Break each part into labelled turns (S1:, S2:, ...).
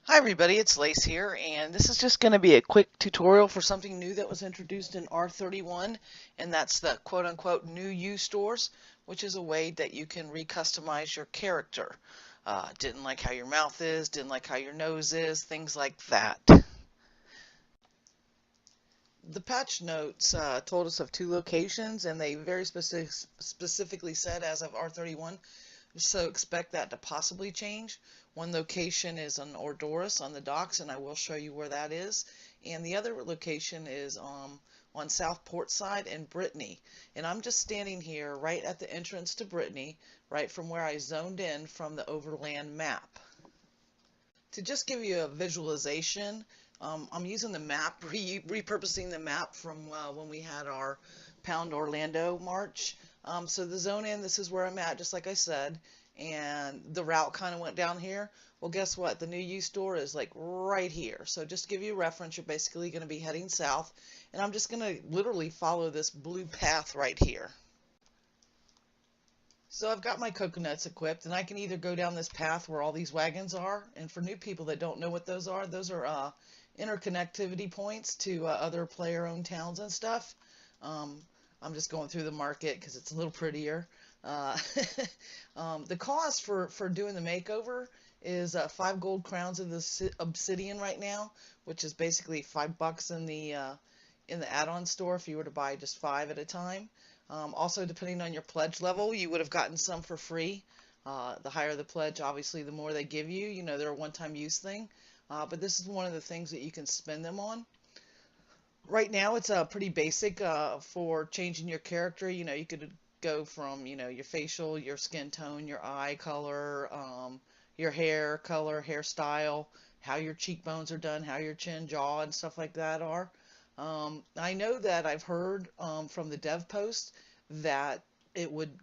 S1: Hi everybody, it's Lace here, and this is just going to be a quick tutorial for something new that was introduced in R31, and that's the quote-unquote new you stores, which is a way that you can recustomize your character. Didn't like how your mouth is, didn't like how your nose is, things like that. The patch notes told us of two locations, and they very specifically said as of R31, so expect that to possibly change. One location is on Ardoris on the docks, and I will show you where that is. And the other location is on South Port side in Brittany. And I'm just standing here right at the entrance to Brittany, right from where I zoned in from the overland map. To just give you a visualization, I'm using the map, repurposing the map from when we had our Pound Orlando march. So the zone in, this is where I'm at, just like I said, and the route kind of went down here. Well, guess what? The new U store is like right here. So just to give you a reference, you're basically going to be heading south, and I'm just going to literally follow this blue path right here. So I've got my coconuts equipped, and I can either go down this path where all these wagons are, and for new people that don't know what those are interconnectivity points to other player-owned towns and stuff. Um, I'm just going through the market because it's a little prettier. Uh, the cost for doing the makeover is 5 gold crowns of the obsidian right now, which is basically $5 in the add-on store if you were to buy just 5 at a time. Also, depending on your pledge level, you would have gotten some for free. The higher the pledge, obviously, the more they give you. You know, they're a one-time use thing. But this is one of the things that you can spend them on. Right now, it's pretty basic for changing your character. You know, you could go from, you know, your facial, your skin tone, your eye color, your hair color, hairstyle, how your cheekbones are done, how your chin, jaw, and stuff like that are. I know that I've heard from the dev post that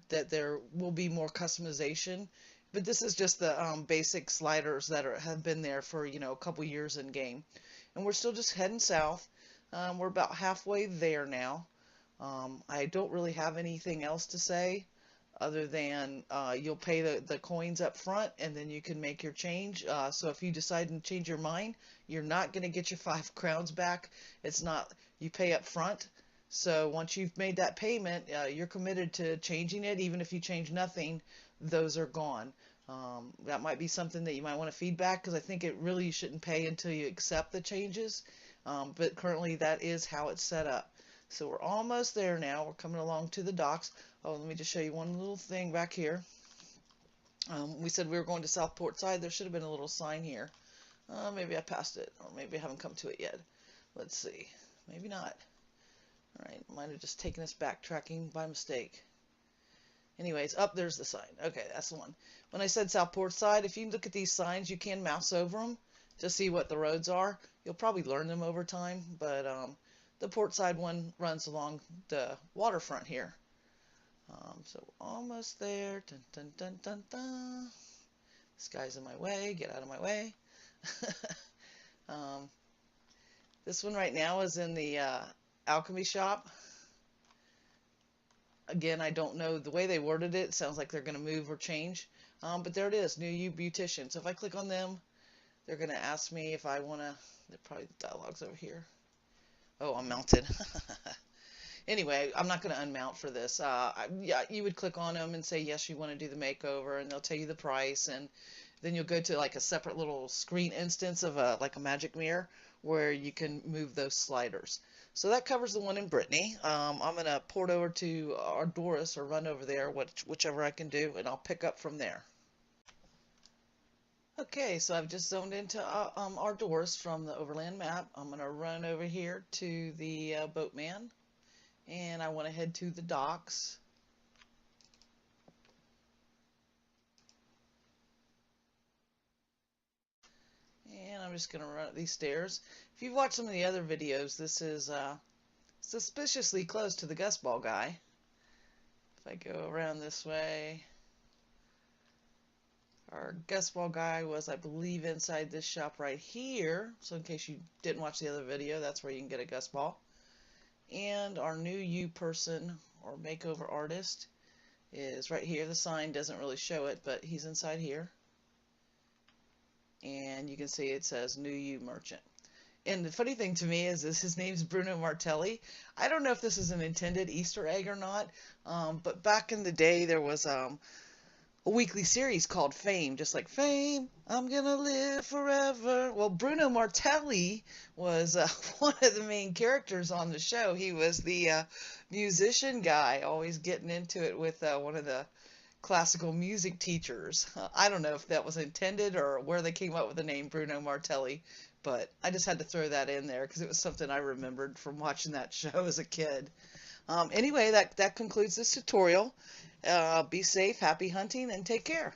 S1: that there will be more customization, but this is just the basic sliders that have been there for a couple years in game, and we're still just heading south. We're about halfway there now. I don't really have anything else to say other than you'll pay the coins up front and then you can make your change. So if you decide to change your mind, you're not going to get your 5 crowns back. It's not, you pay up front. So once you've made that payment, you're committed to changing it. Even if you change nothing, those are gone. That might be something that you might want to feedback because I think it really you shouldn't pay until you accept the changes. But currently that is how it's set up. So we're almost there now. We're coming along to the docks. Oh, let me just show you one little thing back here. We said we were going to Southport side. There should have been a little sign here. Maybe I passed it, or maybe I haven't come to it yet. Let's see. Maybe not. All right, might have just taken us backtracking by mistake. Anyways, up there's the sign. Okay, that's the one. When I said Southport side, if you look at these signs, you can mouse over them to see what the roads are. You'll probably learn them over time, but the port side one runs along the waterfront here. So almost there. Dun, dun, dun, dun, dun. This guy's in my way. Get out of my way. um, this one right now is in the alchemy shop. Again, I don't know the way they worded it. It sounds like they're going to move or change. But there it is, new you beautician. So if I click on them, they're going to ask me if I want to. They're probably the dialogues over here. Oh, I'm mounted. Anyway, I'm not going to unmount for this. Yeah, you would click on them and say yes, you want to do the makeover, and they'll tell you the price, and then you'll go to like a separate little screen instance of like a magic mirror where you can move those sliders. So that covers the one in Brittany. I'm going to port over to Ardoris or run over there, whichever I can do, and I'll pick up from there. Okay, so I've just zoned into Ardoris from the overland map. I'm going to run over here to the boatman, and I want to head to the docks. And I'm just going to run up these stairs. If you've watched some of the other videos, this is suspiciously close to the Gusball guy. If I go around this way, our Gusball guy was, I believe, inside this shop right here. So in case you didn't watch the other video, that's where you can get a Gusball. And our new you person or makeover artist is right here. The sign doesn't really show it, but he's inside here. and you can see it says New You Merchant. And the funny thing to me is his name's Bruno Martelli. I don't know if this is an intended Easter egg or not, but back in the day there was a weekly series called Fame, just like Fame, I'm gonna live forever. Well, Bruno Martelli was one of the main characters on the show. He was the musician guy, always getting into it with one of the classical music teachers. I don't know if that was intended or where they came up with the name Bruno Martelli, but I just had to throw that in there because it was something I remembered from watching that show as a kid. Anyway, that concludes this tutorial. Be safe, happy hunting, and take care.